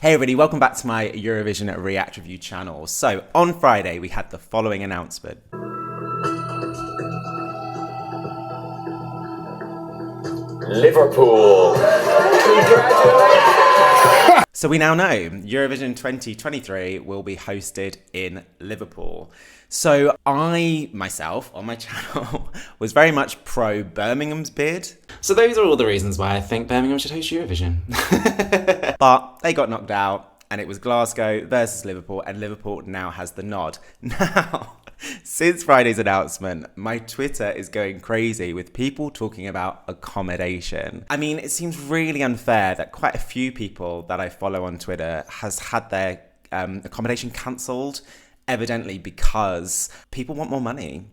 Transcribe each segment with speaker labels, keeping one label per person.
Speaker 1: Hey everybody, welcome back to my Eurovision React Review channel. So on Friday we had the following announcement.
Speaker 2: Liverpool. Congratulations!
Speaker 1: So we now know Eurovision 2023 will be hosted in Liverpool. So I, myself, on my channel, was very much pro Birmingham's bid.
Speaker 3: So those are all the reasons why I think Birmingham should host Eurovision.
Speaker 1: But they got knocked out and it was Glasgow versus Liverpool, and Liverpool now has the nod. Now, since Friday's announcement, my Twitter is going crazy with people talking about accommodation. I mean, it seems really unfair that quite a few people that I follow on Twitter has had their accommodation cancelled, evidently because people want more money.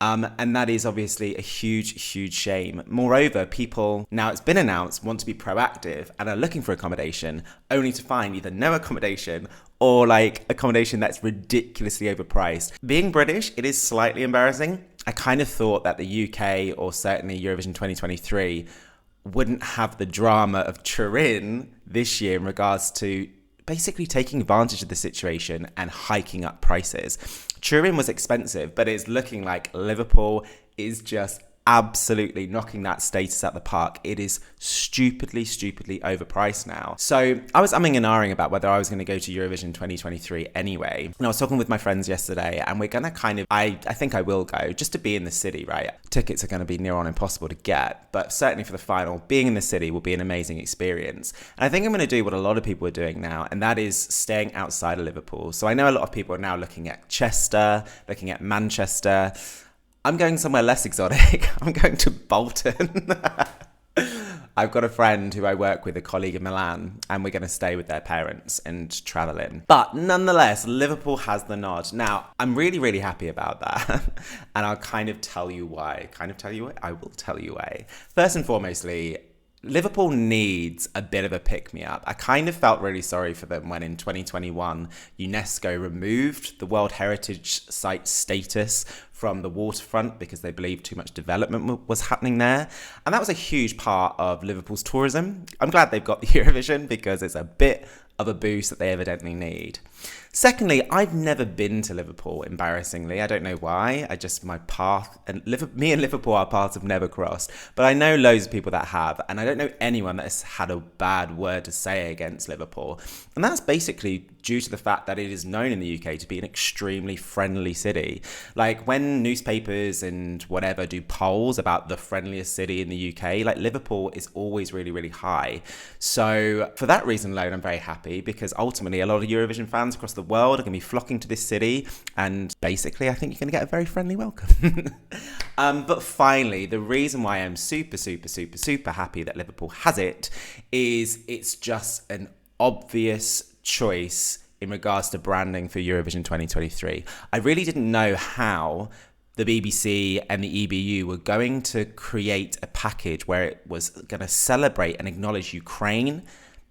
Speaker 1: And that is obviously a huge, huge shame. Moreover, people, now it's been announced, want to be proactive and are looking for accommodation only to find either no accommodation or like accommodation that's ridiculously overpriced. Being British, it is slightly embarrassing. I kind of thought that the UK, or certainly Eurovision 2023, wouldn't have the drama of Turin this year in regards to basically taking advantage of the situation and hiking up prices. Turin was expensive, but it's looking like Liverpool is just absolutely knocking that status out the park. It is stupidly overpriced now. So I was umming and ahhing about whether I was going to go to Eurovision 2023 anyway. And I was talking with my friends yesterday, and we're going to kind of, I think I will go just to be in the city, right? Tickets are going to be near on impossible to get, but certainly for the final, being in the city will be an amazing experience. And I think I'm going to do what a lot of people are doing now, and that is staying outside of Liverpool. So I know a lot of people are now looking at Chester, looking at Manchester. I'm going somewhere less exotic. I'm going to Bolton. I've got a friend who I work with, a colleague in Milan, and we're going to stay with their parents and travel in. But nonetheless, Liverpool has the nod. Now, I'm really happy about that. And I'll kind of tell you why. I will tell you why. First and foremostly, Liverpool needs a bit of a pick-me-up. I kind of felt really sorry for them when in 2021, UNESCO removed the World Heritage Site status from the waterfront because they believed too much development was happening there. And that was a huge part of Liverpool's tourism. I'm glad they've got the Eurovision because it's a bit of a boost that they evidently need. Secondly, I've never been to Liverpool, embarrassingly. I don't know why. My path, and me and Liverpool, our paths have never crossed. But I know loads of people that have, and I don't know anyone that has had a bad word to say against Liverpool. And that's basically due to the fact that it is known in the UK to be an extremely friendly city. Like when newspapers and whatever do polls about the friendliest city in the UK, like Liverpool is always really high. So for that reason alone, I'm very happy because ultimately a lot of Eurovision fans across the world are going to be flocking to this city, and basically I think you're going to get a very friendly welcome. But finally, the reason why I'm super happy that Liverpool has it is it's just an obvious choice in regards to branding for Eurovision 2023. I really didn't know how the BBC and the EBU were going to create a package where it was going to celebrate and acknowledge Ukraine,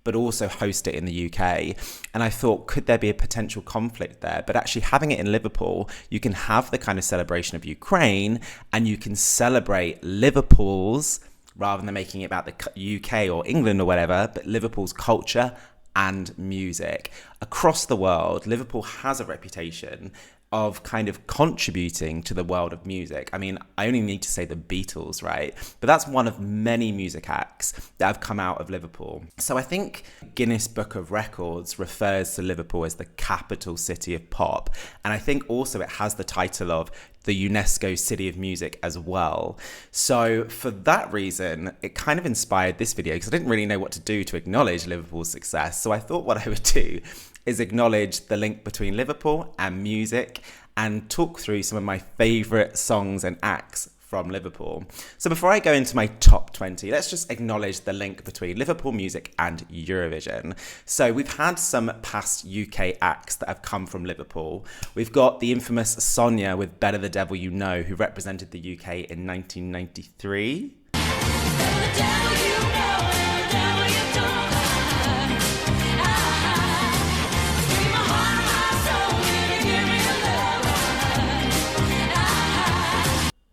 Speaker 1: but also host it in the UK. And I thought, could there be a potential conflict there? But actually having it in Liverpool, you can have the kind of celebration of Ukraine and you can celebrate Liverpool's, rather than making it about the UK or England or whatever, but Liverpool's culture and music. Across the world, Liverpool has a reputation of kind of contributing to the world of music. I mean, I only need to say the Beatles, right? But that's one of many music acts that have come out of Liverpool. So I think Guinness Book of Records refers to Liverpool as the capital city of pop. And I think also it has the title of the UNESCO City of Music as well. So for that reason, it kind of inspired this video because I didn't really know what to do to acknowledge Liverpool's success. So I thought what I would do is acknowledge the link between Liverpool and music and talk through some of my favourite songs and acts from Liverpool. So before I go into my top 20, let's just acknowledge the link between Liverpool music and Eurovision. So we've had some past UK acts that have come from Liverpool. We've got the infamous Sonia with Better the Devil You Know, who represented the UK in 1993.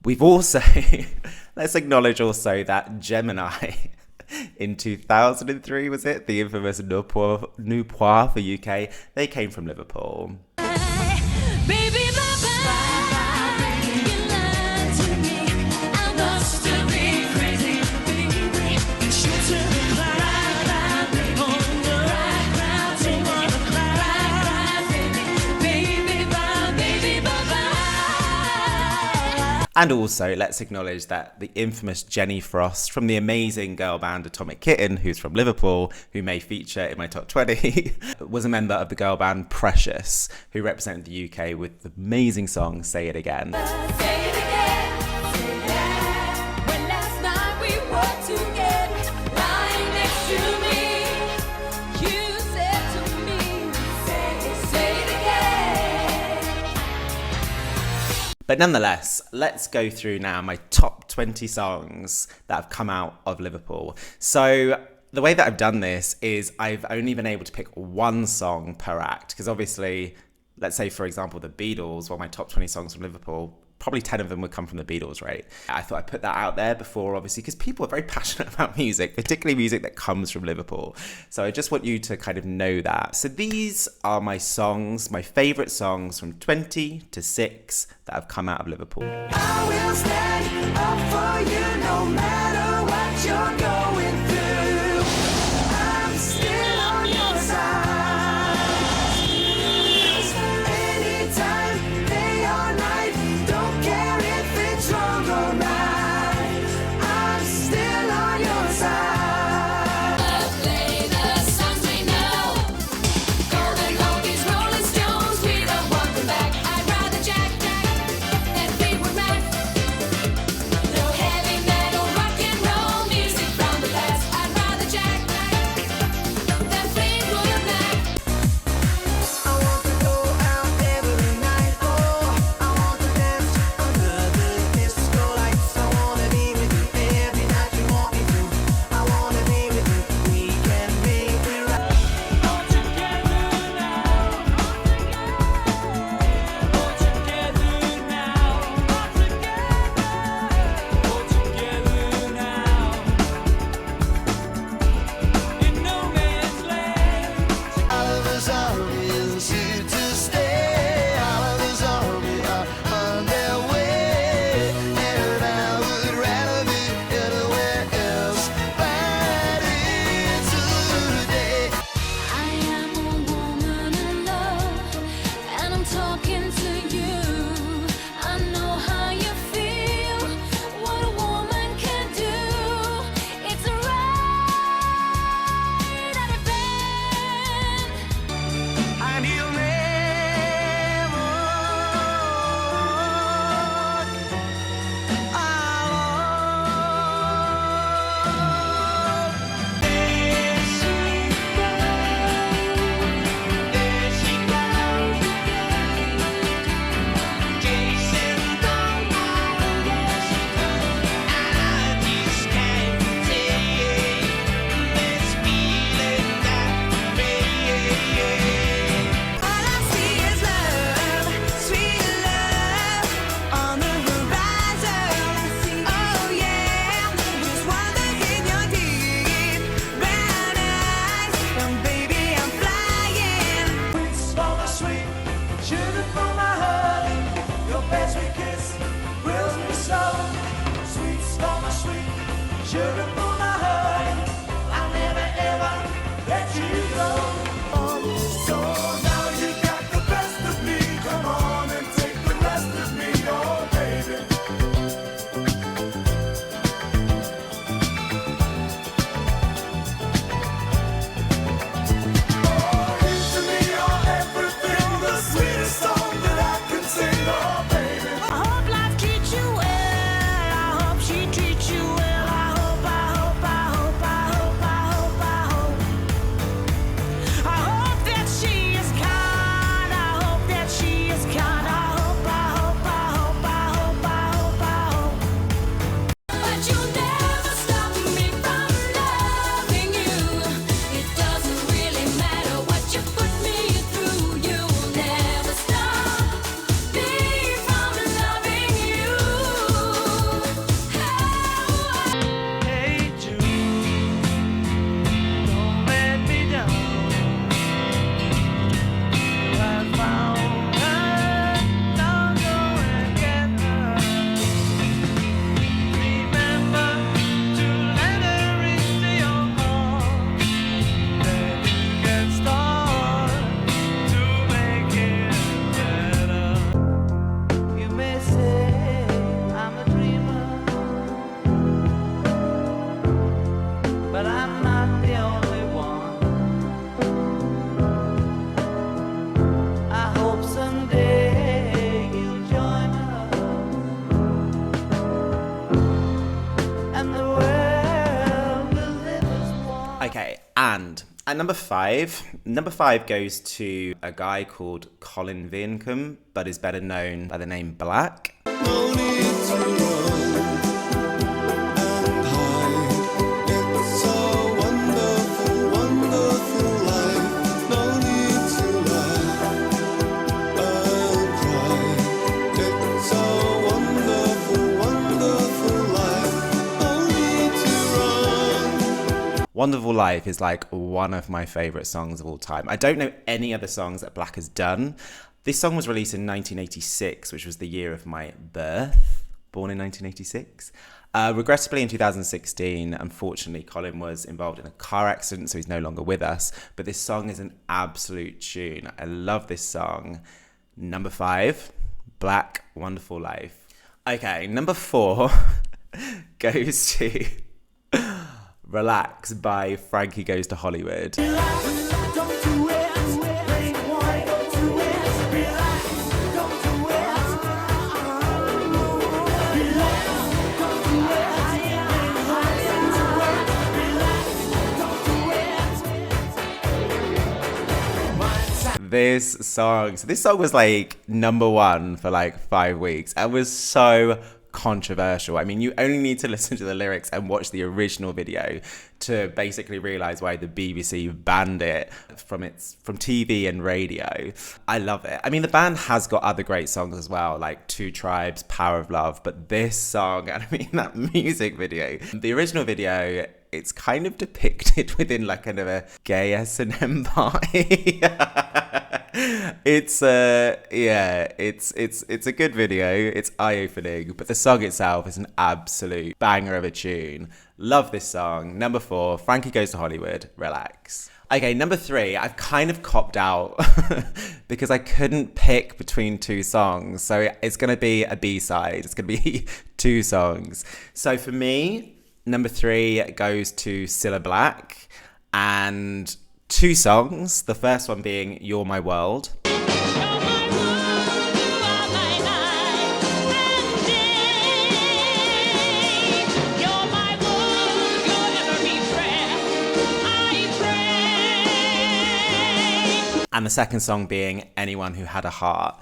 Speaker 1: We've also, let's acknowledge also that Gemini In 2003, was it? The infamous Newport for UK. They came from Liverpool.
Speaker 2: Baby, bye-bye. You lied to me. I must have been crazy, baby. You took a cloud on the right, toward the cloud, baby, bye-bye.
Speaker 1: And also, let's acknowledge that the infamous Jenny Frost from the amazing girl band Atomic Kitten, who's from Liverpool, who may feature in my top 20, was a member of the girl band Precious, who represented the UK with the amazing song Say It Again.
Speaker 2: Say it again, say it. When last night we were together, lying next to me, you said to me, say it again.
Speaker 1: But nonetheless, let's go through now my top 20 songs that have come out of Liverpool. So the way that I've done this is I've only been able to pick one song per act, because obviously, let's say, for example, the Beatles were my top 20 songs from Liverpool. Probably 10 of them would come from the Beatles, right? I thought I'd put that out there before, obviously, because people are very passionate about music, particularly music that comes from Liverpool. So I just want you to kind of know that. So these are my songs, my favourite songs from 20 to 6 that have come out of Liverpool.
Speaker 4: I will stand up for you no matter what you're going through. I'm still on your side. Anytime, day or night, don't care if it's wrong or right. I'm still on your side.
Speaker 2: Play the songs we know. Golden Oldies, Rolling Stones, we don't want them back. I'd rather Jack and Fleetwood Mac. No heavy metal, rock and roll music from
Speaker 1: At number five goes to a guy called Colin Vincom, but is better known by the name Black.
Speaker 5: No need to run and hide. It's a wonderful, wonderful life. No need to laugh and cry. It's a wonderful, wonderful life. No need to run.
Speaker 1: Wonderful Life is like one of my favourite songs of all time. I don't know any other songs that Black has done. This song was released in 1986, which was the year of my birth, born in 1986. Regrettably, in 2016, unfortunately, Colin was involved in a car accident, so he's no longer with us. But this song is an absolute tune. I love this song. Number 5, Black, Wonderful Life. Okay, number 4 goes to Relax by Frankie Goes to Hollywood. This song was like number 1 for like 5 weeks. It was so controversial. I mean, you only need to listen to the lyrics and watch the original video to basically realize why the BBC banned it from TV and radio. I love it. I mean, the band has got other great songs as well, like Two Tribes, Power of Love, but this song, and I mean that music video, the original video, it's kind of depicted within like kind of a gay S&M party. It's a good video. It's eye-opening, but the song itself is an absolute banger of a tune. Love this song. Number 4, Frankie Goes to Hollywood, Relax. Okay, number 3, I've kind of copped out because I couldn't pick between 2 songs. So it's going to be a B-side. It's going to be 2 songs. So for me, number 3 goes to Cilla Black and 2 songs. The first one being You're My World. And the second song being Anyone Who Had a Heart.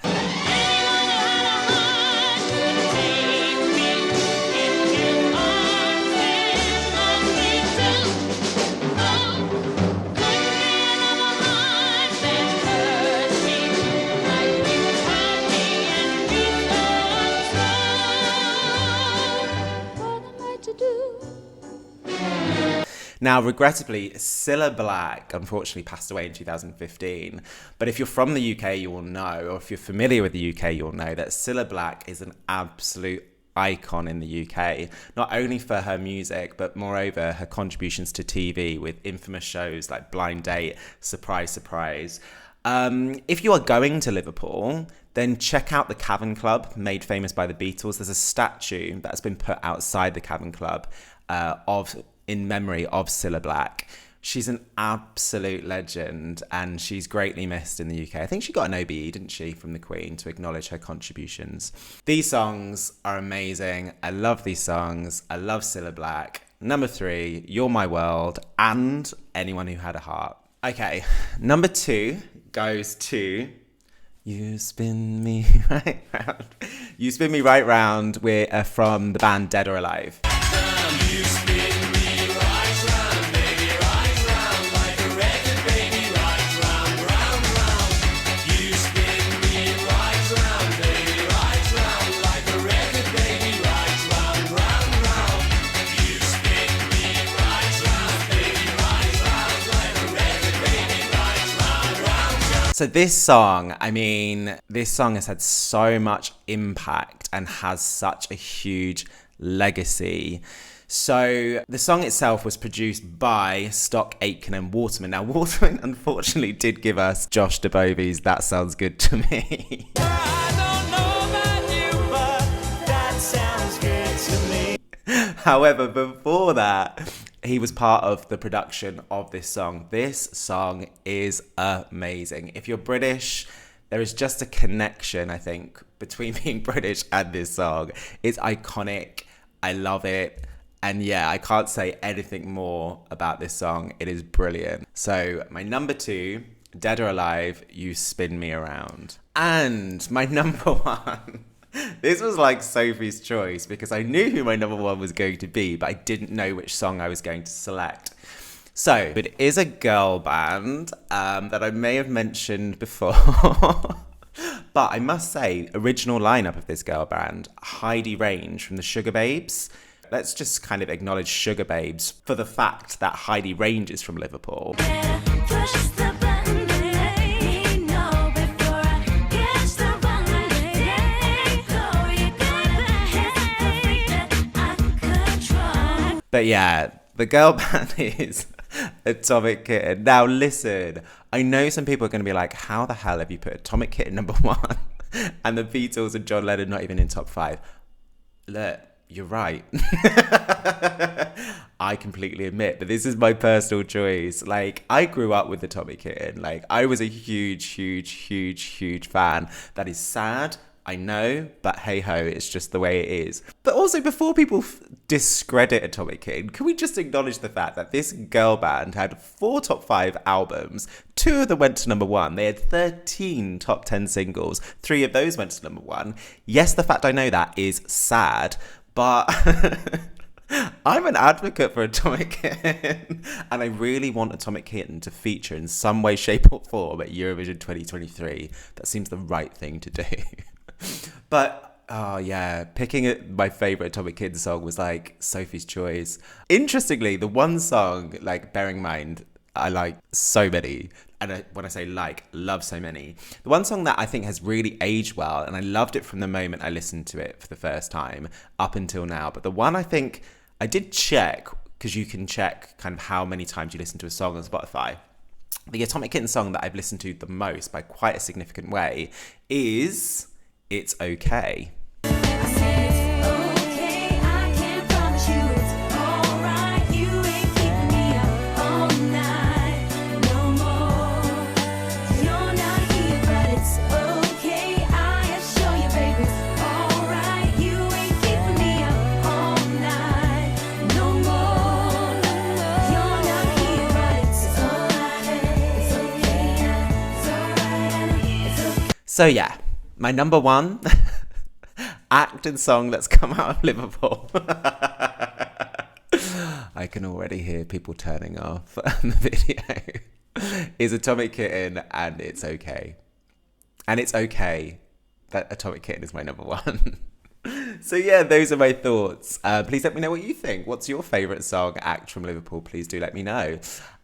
Speaker 1: Now, regrettably, Cilla Black unfortunately passed away in 2015. But if you're from the UK, you will know, or if you're familiar with the UK, you'll know that Cilla Black is an absolute icon in the UK, not only for her music, but moreover, her contributions to TV with infamous shows like Blind Date, Surprise, Surprise. If you are going to Liverpool, then check out the Cavern Club, made famous by the Beatles. There's a statue that's been put outside the Cavern Club in memory of Cilla Black. She's an absolute legend and she's greatly missed in the UK. I think she got an OBE, didn't she, from the Queen to acknowledge her contributions. These songs are amazing. I love these songs. I love Cilla Black. Number 3, You're My World and Anyone Who Had a Heart. Okay, number 2 goes to You Spin Me Right Round. You Spin Me Right Round. We're from the band Dead or Alive.
Speaker 5: You spin me right round, baby, right round, like a record, baby, right round, round, round. You spin me right round, baby, right round, like a record, baby, right round, round, round. You spin me right round, baby, right round, like a record, baby, right round, round, round.
Speaker 1: So this song has had so much impact and has such a huge legacy. So the song itself was produced by Stock Aitken and Waterman. Now Waterman unfortunately did give us Josh DeBovie's That Sounds Good to Me.
Speaker 5: I don't know about you, but that sounds good to me.
Speaker 1: However, before that, he was part of the production of this song. This song is amazing. If you're British, there is just a connection, I think, between being British and this song. It's iconic. I love it. And yeah, I can't say anything more about this song. It is brilliant. So my number 2, Dead or Alive, You Spin Me Around. And my number 1, this was like Sophie's choice because I knew who my number 1 was going to be, but I didn't know which song I was going to select. So it is a girl band that I may have mentioned before. But I must say, original lineup of this girl band, Heidi Range from the Sugar Babes. Let's just kind of acknowledge Sugar Babes for the fact that Heidi Range is from Liverpool. But yeah, the girl band is Atomic Kitten. Now listen, I know some people are going to be like, how the hell have you put Atomic Kitten number 1 and the Beatles and John Lennon not even in top 5? Look, you're right. I completely admit, but this is my personal choice. Like, I grew up with Atomic Kitten. Like, I was a huge fan. That is sad, I know, but hey ho, it's just the way it is. But also, before people discredit Atomic Kitten, can we just acknowledge the fact that this girl band had 4 top 5 albums, 2 of them went to number 1. They had 13 top 10 singles, 3 of those went to number 1. Yes, the fact I know that is sad, but I'm an advocate for Atomic Kitten, and I really want Atomic Kitten to feature in some way, shape or form at Eurovision 2023. That seems the right thing to do. But oh yeah, picking my favorite Atomic Kitten song was like Sophie's choice. Interestingly, the one song, like, bearing in mind I like so many, and when I say like, love so many, the one song that I think has really aged well, and I loved it from the moment I listened to it for the first time up until now, but the one I think I did check, because you can check kind of how many times you listen to a song on Spotify. The Atomic Kitten song that I've listened to the most by quite a significant way is It's Okay. So yeah, my number 1 act and song that's come out of Liverpool. I can already hear people turning off the video. Is Atomic Kitten, and It's Okay. And it's okay that Atomic Kitten is my number 1. So yeah, those are my thoughts. Please let me know what you think. What's your favourite song, act from Liverpool? Please do let me know.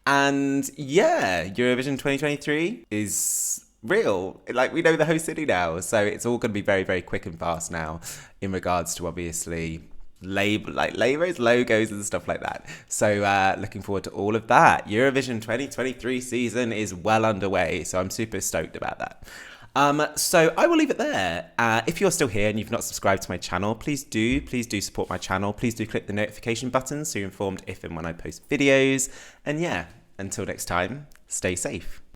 Speaker 1: And yeah, Eurovision 2023 is real. Like, we know the host city now, so it's all going to be very, very quick and fast now in regards to obviously labels, logos and stuff like that. So looking forward to all of that. Eurovision 2023 season is well underway, so I'm super stoked about that. So I will leave it there. If you're still here and you've not subscribed to my channel, please do support my channel. Please do click the notification button so you're informed if and when I post videos. And yeah, until next time, stay safe.